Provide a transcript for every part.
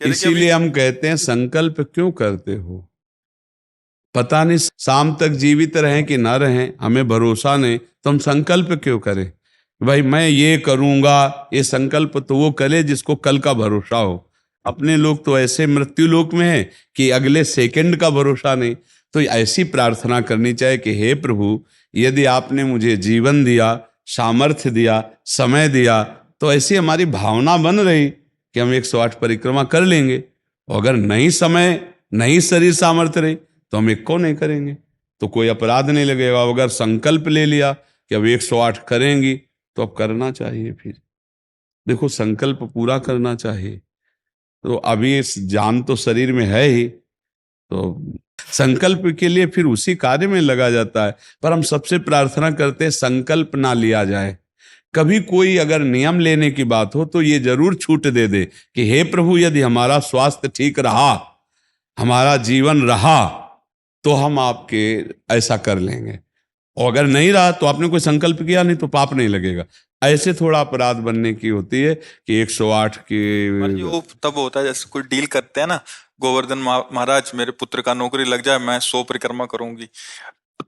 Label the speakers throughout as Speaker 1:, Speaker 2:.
Speaker 1: कह रहे कि अभी
Speaker 2: इसीलिए हम कहते हैं संकल्प क्यों करते हो? पता नहीं शाम तक जीवित रहें कि ना रहें, हमें भरोसा नहीं, तो हम संकल्प क्यों करें? भाई मैं ये करूंगा, ये संकल्प तो वो करे जिसको कल का भरोसा हो। अपने लोग तो ऐसे मृत्यु लोक में है कि अगले सेकंड का भरोसा नहीं। तो ऐसी प्रार्थना करनी चाहिए कि हे प्रभु, यदि आपने मुझे जीवन दिया, सामर्थ्य दिया, समय दिया, तो ऐसी हमारी भावना बन रही कि हम 108 परिक्रमा कर लेंगे। और अगर नहीं समय, नहीं शरीर सामर्थ्य रही, तो हम एक को नहीं करेंगे, तो कोई अपराध नहीं लगेगा। अगर संकल्प ले लिया कि अब 108 करेंगी, तो अब करना चाहिए। फिर देखो, संकल्प पूरा करना चाहिए। तो अभी इस जान तो शरीर में है ही, तो संकल्प के लिए फिर उसी कार्य में लगा जाता है। पर हम सबसे प्रार्थना करते हैं संकल्प ना लिया जाए। कभी कोई अगर नियम लेने की बात हो तो ये जरूर छूट दे दे कि हे प्रभु, यदि हमारा स्वास्थ्य ठीक रहा, हमारा जीवन रहा, तो हम आपके ऐसा कर लेंगे। और अगर नहीं रहा तो आपने कोई संकल्प किया नहीं, तो पाप नहीं लगेगा। ऐसे थोड़ा अपराध बनने की होती है कि 108 की।
Speaker 1: महाराज जी वो तब होता है जैसे कोई डील करते हैं ना, गोवर्धन महाराज मेरे पुत्र का नौकरी लग जाए, मैं 100 परिक्रमा करूंगी,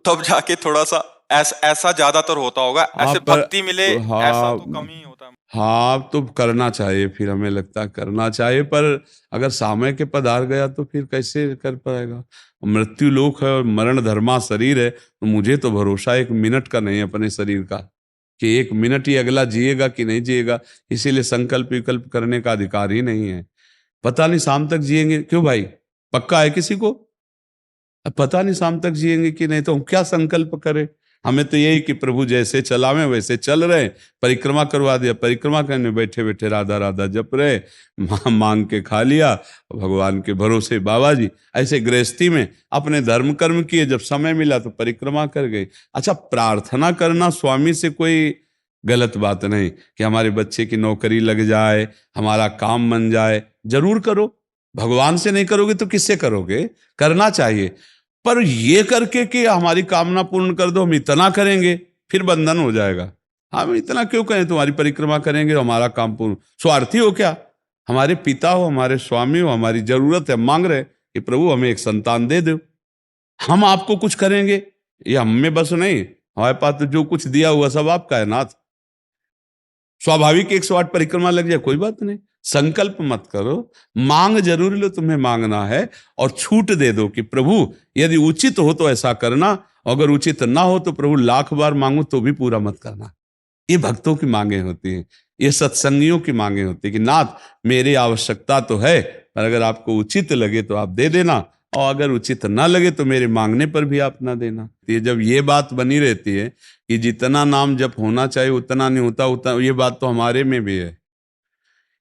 Speaker 1: तब जाके थोड़ा सा ऐसा ज्यादातर होता होगा।
Speaker 2: हाँ
Speaker 1: ऐसे
Speaker 2: पर
Speaker 1: भक्ति मिले ऐसा
Speaker 2: हाँ,
Speaker 1: तो कम ही होता है।
Speaker 2: हाँ तो करना चाहिए, फिर हमें लगता है करना चाहिए। पर अगर समय के पधार गया तो फिर कैसे कर पाएगा? मृत्यु लोक है और मरण धर्मा शरीर है, तो मुझे तो भरोसा 1 मिनट का नहीं है अपने शरीर का कि 1 मिनट ही अगला जिएगा कि नहीं जिएगा। इसीलिए संकल्प विकल्प करने का अधिकार ही नहीं है। पता नहीं शाम तक जिएंगे क्यों भाई, पक्का है किसी को? अब पता नहीं शाम तक जिएंगे कि नहीं, तो हम क्या संकल्प करें? हमें तो यही कि प्रभु जैसे चलावे वैसे चल रहे। परिक्रमा करवा दिया, परिक्रमा करने बैठे बैठे राधा राधा जप रहे, मांग के खा लिया, भगवान के भरोसे बाबा जी। ऐसे गृहस्थी में अपने धर्म कर्म किए, जब समय मिला तो परिक्रमा कर गए। अच्छा, प्रार्थना करना स्वामी से कोई गलत बात नहीं कि हमारे बच्चे की नौकरी लग जाए, हमारा काम बन जाए, जरूर करो। भगवान से नहीं करोगे तो किससे करोगे? करना चाहिए। पर ये करके कि हमारी कामना पूर्ण कर दो, हम इतना करेंगे, फिर बंधन हो जाएगा। हम इतना क्यों करें, तुम्हारी परिक्रमा करेंगे हमारा काम पूर्ण? स्वार्थी हो क्या? हमारे पिता हो, हमारे स्वामी हो, हमारी जरूरत है, मांग रहे कि प्रभु हमें एक संतान दे दो, हम आपको कुछ करेंगे। ये हम में बस नहीं, हमारे पास तो जो कुछ दिया हुआ सब आपका है नाथ। स्वाभाविक 108 परिक्रमा लग जाए, कोई बात नहीं। संकल्प मत करो, मांग जरूर लो, तुम्हें मांगना है। और छूट दे दो कि प्रभु यदि उचित हो तो ऐसा करना, अगर उचित ना हो तो प्रभु लाख बार मांगो तो भी पूरा मत करना। ये भक्तों की मांगे होती हैं, ये सत्संगियों की मांगे होती है कि नाथ मेरी आवश्यकता तो है, पर अगर आपको उचित लगे तो आप दे देना, और अगर उचित ना लगे तो मेरे मांगने पर भी आप ना देना। ये जब ये बात बनी रहती है कि जितना नाम जप होना चाहिए उतना नहीं होता, उतना, ये बात तो हमारे में भी है।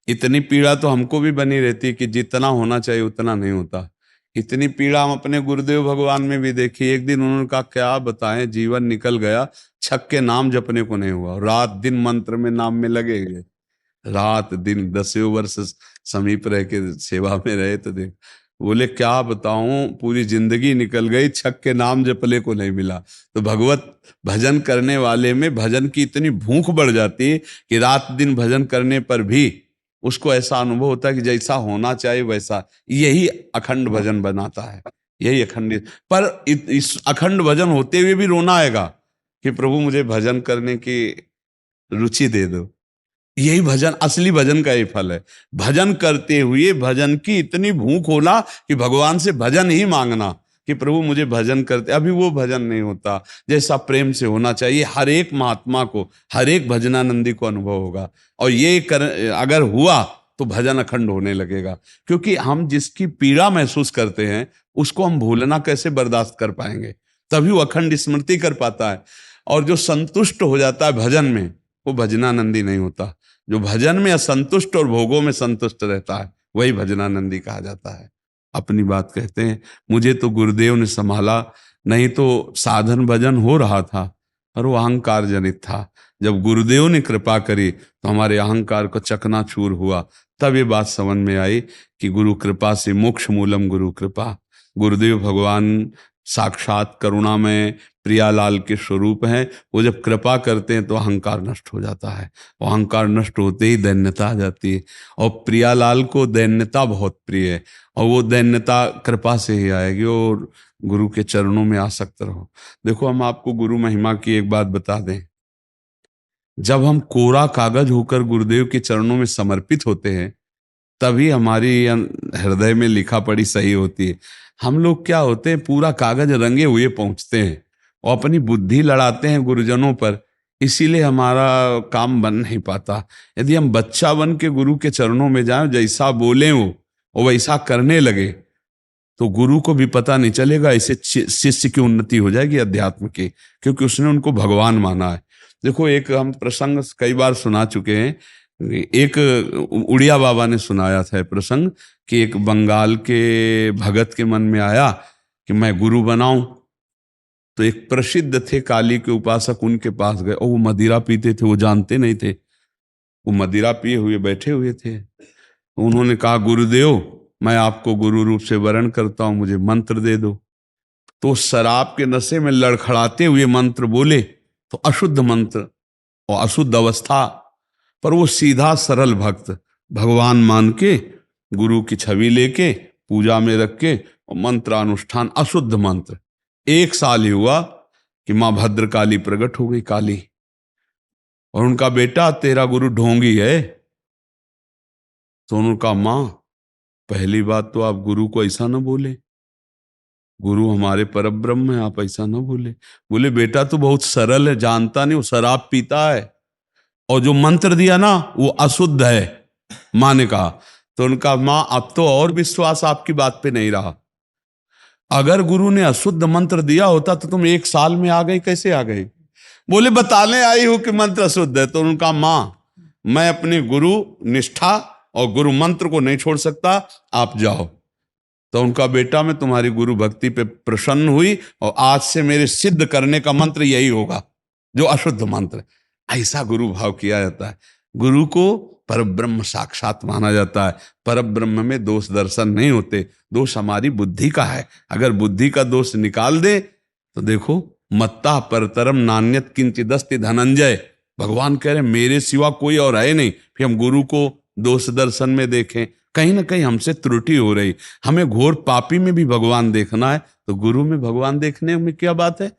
Speaker 2: इतनी पीड़ा तो हमको भी बनी रहती है कि जितना होना चाहिए उतना नहीं होता। इतनी पीड़ा हम अपने गुरुदेव भगवान में भी देखी। एक दिन उन्होंने कहा क्या बताएं, जीवन निकल गया, छक के नाम जपने को नहीं हुआ, रात दिन मंत्र में नाम में लगे गए, रात दिन 10 वर्ष समीप रह के सेवा में रहे। तो देख, बोले क्या बताऊं, पूरी जिंदगी निकल गई, छक के नाम जपले को नहीं मिला। तो भगवत भजन करने वाले में भजन की इतनी भूख बढ़ जाती है कि रात दिन भजन करने पर भी उसको ऐसा अनुभव होता है कि जैसा होना चाहिए वैसा। यही अखंड भजन बनाता है, यही अखंड। पर इस अखंड भजन होते हुए भी रोना आएगा कि प्रभु मुझे भजन करने की रुचि दे दो। यही भजन, असली भजन का ही फल है। भजन करते हुए भजन की इतनी भूख होना कि भगवान से भजन ही मांगना कि प्रभु मुझे भजन करते। अभी वो भजन नहीं होता जैसा प्रेम से होना चाहिए। हर एक महात्मा को, हर एक भजनानंदी को अनुभव होगा। और ये अगर हुआ तो भजन अखंड होने लगेगा। क्योंकि हम जिसकी पीड़ा महसूस करते हैं उसको हम भूलना कैसे बर्दाश्त कर पाएंगे? तभी वो अखंड स्मृति कर पाता है। और जो संतुष्ट हो जाता है भजन में, वो भजनानंदी नहीं होता। जो भजन में असंतुष्ट और भोगों में संतुष्ट रहता है वही भजनानंदी कहा जाता है। अपनी बात कहते हैं, मुझे तो गुरुदेव ने संभाला, नहीं तो साधन भजन हो रहा था, पर वो अहंकार जनित था। जब गुरुदेव ने कृपा करी तो हमारे अहंकार को चकनाचूर हुआ। तब ये बात समझ में आई कि गुरु कृपा से मोक्ष मूलम गुरु कृपा। गुरुदेव भगवान साक्षात करुणामय प्रियालाल के स्वरूप हैं। वो जब कृपा करते हैं तो अहंकार नष्ट हो जाता है, और अहंकार नष्ट होते ही दैन्यता आ जाती है। और प्रियालाल को दैन्यता बहुत प्रिय है, और वो दैन्यता कृपा से ही आएगी, और गुरु के चरणों में आसक्त रहो। देखो, हम आपको गुरु महिमा की एक बात बता दें। जब हम कोरा कागज होकर गुरुदेव के चरणों में समर्पित होते हैं, तभी हमारी हृदय में लिखा पढ़ी सही होती है। हम लोग क्या होते हैं, पूरा कागज रंगे हुए पहुंचते हैं और अपनी बुद्धि लड़ाते हैं गुरुजनों पर, इसीलिए हमारा काम बन नहीं पाता। यदि हम बच्चा बन के गुरु के चरणों में जाएं, जैसा बोले वो और वैसा करने लगे, तो गुरु को भी पता नहीं चलेगा, ऐसे शिष्य की उन्नति हो जाएगी अध्यात्म की, क्योंकि उसने उनको भगवान माना है। देखो, एक हम प्रसंग कई बार सुना चुके हैं। एक उड़िया बाबा ने सुनाया था प्रसंग कि एक बंगाल के भगत के मन में आया कि मैं गुरु बनाऊं। तो एक प्रसिद्ध थे काली के उपासक, उनके पास गए, और वो मदिरा पीते थे, वो जानते नहीं थे, वो मदिरा पिए हुए बैठे हुए थे। उन्होंने कहा, गुरुदेव, मैं आपको गुरु रूप से वरण करता हूं, मुझे मंत्र दे दो। तो शराब के नशे में लड़खड़ाते हुए मंत्र बोले, तो अशुद्ध मंत्र और अशुद्ध अवस्था, पर वो सीधा सरल भक्त भगवान मान के गुरु की छवि लेके पूजा में रख के और मंत्रानुष्ठान, अशुद्ध मंत्र। 1 साल ही हुआ कि मां भद्रकाली प्रकट हो गई, काली, और उनका बेटा, तेरा गुरु ढोंगी है। तो उनका, मां, पहली बात तो आप गुरु को ऐसा ना बोले, गुरु हमारे परब्रह्म है, आप ऐसा ना बोले। बोले, बेटा तू बहुत सरल है, जानता नहीं, वो शराब पीता है, और जो मंत्र दिया ना वो अशुद्ध है। मां ने कहा। तो उनका, मां, अब तो और विश्वास आपकी बात पे नहीं रहा। अगर गुरु ने अशुद्ध मंत्र दिया होता तो तुम 1 साल में आ गई, कैसे आ गई? बोले, बताने आई हूं कि मंत्र अशुद्ध है। तो उनका, मां, मैं अपने गुरु निष्ठा और गुरु मंत्र को नहीं छोड़ सकता, आप जाओ। तो उनका बेटा, मैं तुम्हारी गुरु भक्ति पे प्रसन्न हुई, और आज से मेरे सिद्ध करने का मंत्र यही होगा जो अशुद्ध मंत्र। ऐसा गुरु भाव किया जाता है। गुरु को परब्रह्म साक्षात माना जाता है। परब्रह्म में दोष दर्शन नहीं होते, दोष हमारी बुद्धि का है। अगर बुद्धि का दोष निकाल दे तो देखो, मत्ता परतरम नान्यत किंचिदस्ति धनंजय, भगवान कह रहे मेरे सिवा कोई और है नहीं। फिर हम गुरु को दोष दर्शन में देखें, कहीं ना कहीं हमसे त्रुटि हो रही। हमें घोर पापी में भी भगवान देखना है, तो गुरु में भगवान देखने में क्या बात है?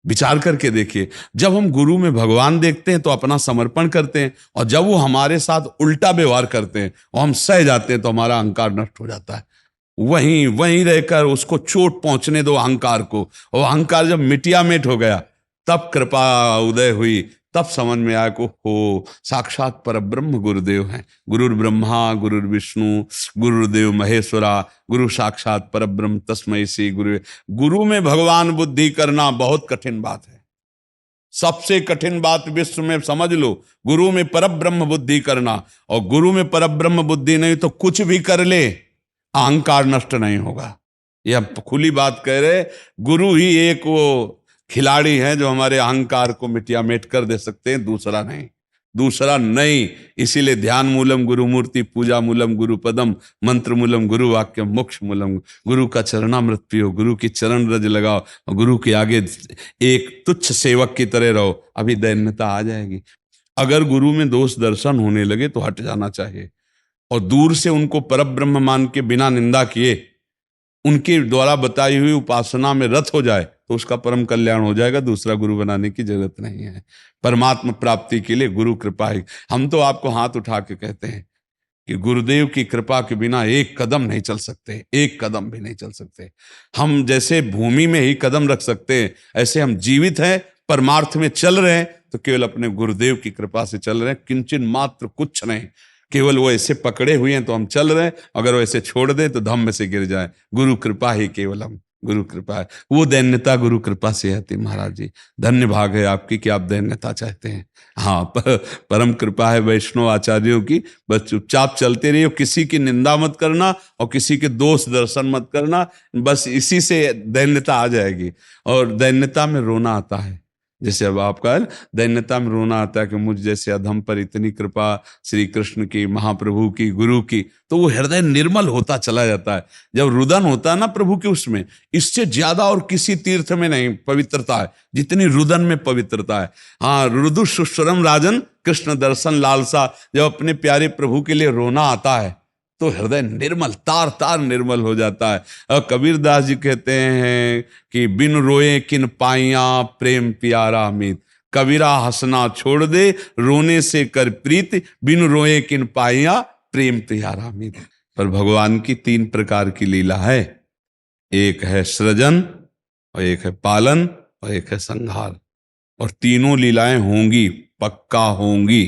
Speaker 2: विचार करके देखिए। जब हम गुरु में भगवान देखते हैं तो अपना समर्पण करते हैं, और जब वो हमारे साथ उल्टा व्यवहार करते हैं और हम सह जाते हैं तो हमारा अहंकार नष्ट हो जाता है। वहीं वहीं रहकर उसको चोट पहुंचने दो अहंकार को, और अहंकार जब मिटिया मिट हो गया, तब कृपा उदय हुई, तब समझ में आया को हो साक्षात परब्रह्म गुरुदेव हैं। गुरुर् ब्रह्मा गुरुर् विष्णु गुरुदेव महेश्वरा, गुरु साक्षात परब्रह्म तस्मै श्री गुरु। गुरु में भगवान बुद्धि करना बहुत कठिन बात है, सबसे कठिन बात विश्व में, समझ लो। गुरु में परब्रह्म बुद्धि करना, और गुरु में परब्रह्म बुद्धि नहीं तो कुछ भी कर ले, अहंकार नष्ट नहीं होगा। यह खुली बात कह रहे। गुरु ही एक वो खिलाड़ी है जो हमारे अहंकार को मिटिया मेट कर दे सकते हैं, दूसरा नहीं, दूसरा नहीं। इसीलिए ध्यान मूलम गुरु मूर्ति, पूजा मूलम गुरु पदम, मंत्र मूलम गुरु वाक्यम, मोक्ष मूलम। गुरु का चरणामृत पियो, गुरु की चरण रज लगाओ, और गुरु के आगे एक तुच्छ सेवक की तरह रहो, अभी दैन्यता आ जाएगी। अगर गुरु में दोष दर्शन होने लगे तो हट जाना चाहिए, और दूर से उनको परब्रह्म मान के बिना निंदा किए उनके द्वारा बताई हुई उपासना में रत हो जाए तो उसका परम कल्याण हो जाएगा। दूसरा गुरु बनाने की जरूरत नहीं है। परमात्मा प्राप्ति के लिए गुरु कृपा ही। हम तो आपको हाथ उठा के कहते हैं कि गुरुदेव की कृपा के बिना एक कदम नहीं चल सकते, एक कदम भी नहीं चल सकते। हम जैसे भूमि में ही कदम रख सकते हैं, ऐसे हम जीवित हैं, परमार्थ में चल रहे हैं तो केवल अपने गुरुदेव की कृपा से चल रहे हैं, किंचन मात्र कुछ नहीं। केवल वो ऐसे पकड़े हुए हैं तो हम चल रहे हैं, अगर वो ऐसे छोड़ दे तो धम्म से गिर जाए। गुरु कृपा ही केवलम, गुरु कृपा है। वो दैन्यता गुरु कृपा से आती। महाराज जी, धन्य भाग है आपकी कि आप दैन्यता चाहते हैं। हाँ, परम कृपा है वैष्णव आचार्यों की। बस चुपचाप चलते रहिए, किसी की निंदा मत करना और किसी के दोष दर्शन मत करना, बस इसी से दैन्यता आ जाएगी। और दैन्यता में रोना आता है, जैसे अब आपका दैन्यता में रोना आता है कि मुझ जैसे अधम पर इतनी कृपा श्री कृष्ण की, महाप्रभु की, गुरु की, तो वो हृदय निर्मल होता चला जाता है। जब रुदन होता है ना प्रभु के, उसमें इससे ज्यादा और किसी तीर्थ में नहीं पवित्रता है जितनी रुदन में पवित्रता है। हाँ, रुदु सुश्रम राजन कृष्ण दर्शन लालसा, जब अपने प्यारे प्रभु के लिए रोना आता है तो हृदय निर्मल, तार तार निर्मल हो जाता है। और कबीर दास जी कहते हैं कि बिन रोए किन पाइया प्रेम प्यारा मीत, कबीरा हंसना छोड़ दे रोने से कर प्रीत, बिन रोए किन पाइया प्रेम प्यारा मीत। पर भगवान की 3 प्रकार की लीला है, एक है सृजन और एक है पालन और एक है संहार, और तीनों लीलाएं होंगी, पक्का होंगी।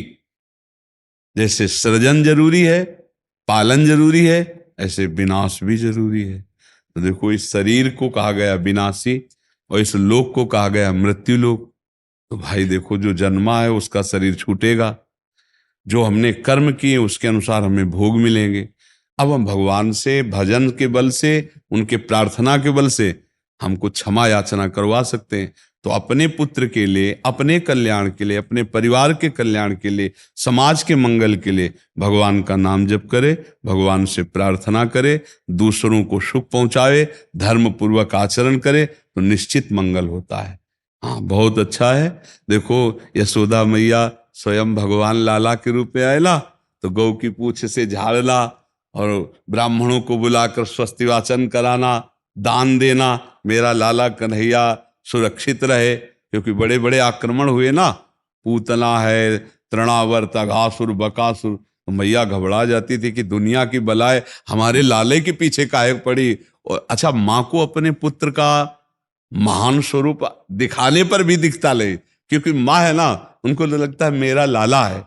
Speaker 2: जैसे सृजन जरूरी है, पालन जरूरी है, ऐसे विनाश भी जरूरी है। तो देखो, इस शरीर को कहा गया विनाशी और इस लोक को कहा गया मृत्यु लोक। तो भाई देखो, जो जन्मा है उसका शरीर छूटेगा, जो हमने कर्म किए उसके अनुसार हमें भोग मिलेंगे। अब हम भगवान से भजन के बल से, उनके प्रार्थना के बल से हमको क्षमा याचना करवा सकते हैं। तो अपने पुत्र के लिए, अपने कल्याण के लिए, अपने परिवार के कल्याण के लिए, समाज के मंगल के लिए भगवान का नाम जप करे, भगवान से प्रार्थना करे, दूसरों को सुख पहुंचावे, धर्म पूर्वक आचरण करे, तो निश्चित मंगल होता है। हाँ, बहुत अच्छा है। देखो, यशोदा मैया स्वयं भगवान लाला के रूप में आयला तो गौ की पूंछ से झाड़ना और ब्राह्मणों को बुलाकर स्वस्ति वाचन कराना, दान देना, मेरा लाला कन्हैया सुरक्षित रहे। क्योंकि बड़े बड़े आक्रमण हुए ना, पूतना है, तृणावर्त, अघासुर, बकासुर, तो मैया घबरा जाती थी कि दुनिया की बलाएं हमारे लाले के पीछे काहे पड़ी। और अच्छा, माँ को अपने पुत्र का महान स्वरूप दिखाने पर भी दिखता ले, क्योंकि माँ है ना, उनको तो लगता है मेरा लाला है,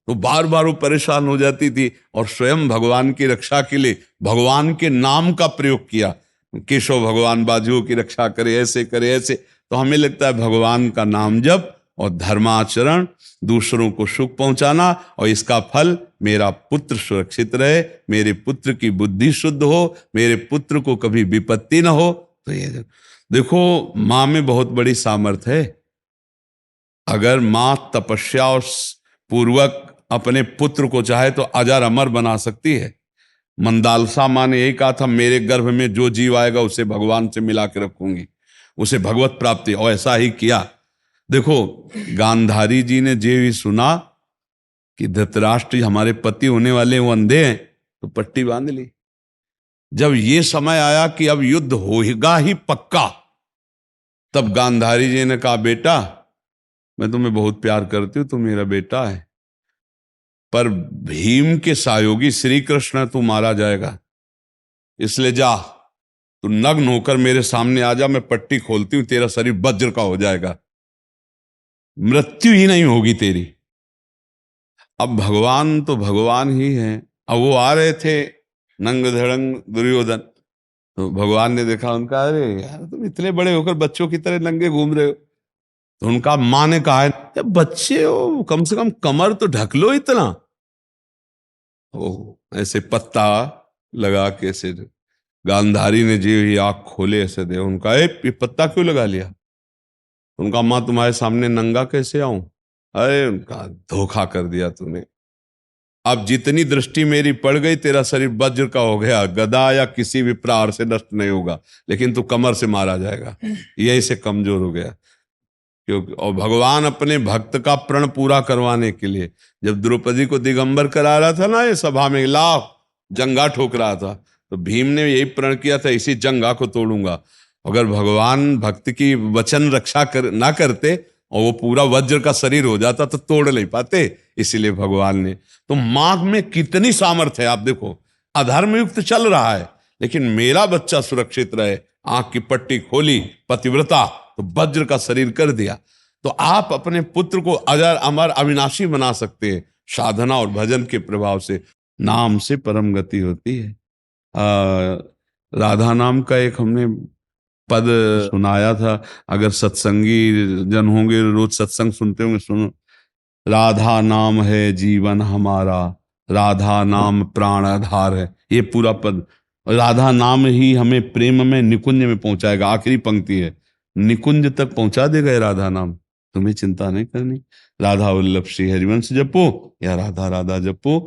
Speaker 2: तो बार बार वो परेशान हो जाती थी। और स्वयं भगवान की रक्षा के लिए भगवान के नाम का प्रयोग किया, केशव भगवान बाजुओं की रक्षा करे, ऐसे करे, ऐसे। तो हमें लगता है भगवान का नाम जप और धर्माचरण, दूसरों को सुख पहुंचाना, और इसका फल मेरा पुत्र सुरक्षित रहे, मेरे पुत्र की बुद्धि शुद्ध हो, मेरे पुत्र को कभी विपत्ति ना हो। तो ये देखो, माँ में बहुत बड़ी सामर्थ्य है। अगर माँ तपस्या और पूर्वक अपने पुत्र को चाहे तो अजर अमर बना सकती है। मंदालसा माँ ने यही कहा था, मेरे गर्भ में जो जीव आएगा उसे भगवान से मिला के रखूंगी, उसे भगवत प्राप्ति, और ऐसा ही किया। देखो, गांधारी जी ने जे भी सुना कि धृतराष्ट्र हमारे पति होने वाले वो अंधे हैं, तो पट्टी बांध ली। जब ये समय आया कि अब युद्ध होगा ही पक्का, तब गांधारी जी ने कहा, बेटा मैं तुम्हें बहुत प्यार करती हूं, तुम मेरा बेटा है, पर भीम के सहयोगी श्री कृष्ण तू मारा जाएगा, इसलिए जा, तू नग्न होकर मेरे सामने आ जा, मैं पट्टी खोलती हूं, तेरा शरीर वज्र का हो जाएगा, मृत्यु ही नहीं होगी तेरी। अब भगवान तो भगवान ही है। अब वो आ रहे थे नंग धड़ंग दुर्योधन, तो भगवान ने देखा उनका, अरे यार तुम इतने बड़े होकर बच्चों की तरह नंगे घूम रहे हो। तो उनका माँ ने कहा है, बच्चे हो, कम से कम कमर तो ढक लो इतना। ओ ऐसे पत्ता लगा के ऐसे, गांधारी ने जी ही आंख खोले ऐसे दे, उनका ये पत्ता क्यों लगा लिया? उनका, माँ तुम्हारे सामने नंगा कैसे आऊं? अरे उनका, धोखा कर दिया तूने, अब जितनी दृष्टि मेरी पड़ गई, तेरा शरीर वज्र का हो गया, गदा या किसी भी प्रहार से नष्ट नहीं होगा, लेकिन तू कमर से मारा जाएगा, यही से कमजोर हो गया। क्योंकि और भगवान अपने भक्त का प्रण पूरा करवाने के लिए जब द्रौपदी को दिगंबर करा रहा था ना, ये सभा में लाभ जंगा ठोक रहा था, तो भीम ने यही प्रण किया था, इसी जंगा को तोड़ूंगा। अगर भगवान भक्त की वचन रक्षा ना करते और वो पूरा वज्र का शरीर हो जाता तो तोड़ नहीं पाते, इसीलिए भगवान ने। तो माँ में कितनी सामर्थ्य है, आप देखो, अधर्म युक्त चल रहा है लेकिन मेरा बच्चा सुरक्षित रहे, आंख की पट्टी खोली, पतिव्रता, तो वज्र का शरीर कर दिया। तो आप अपने पुत्र को अजर अमर अविनाशी बना सकते हैं साधना और भजन के प्रभाव से। नाम से परम गति होती है। राधा नाम का एक हमने पद सुनाया था, अगर सत्संगी जन होंगे, रोज सत्संग सुनते होंगे, सुनो, राधा नाम है जीवन हमारा, राधा नाम प्राण आधार है। ये पूरा पद, राधा नाम ही हमें प्रेम में निकुंज में पहुंचाएगा। आखिरी पंक्ति है, निकुंज तक पहुंचा देगा ये राधा नाम। तुम्हें चिंता नहीं करनी। राधा वल्लभ श्री हरिवंश जपो या राधा राधा जपो,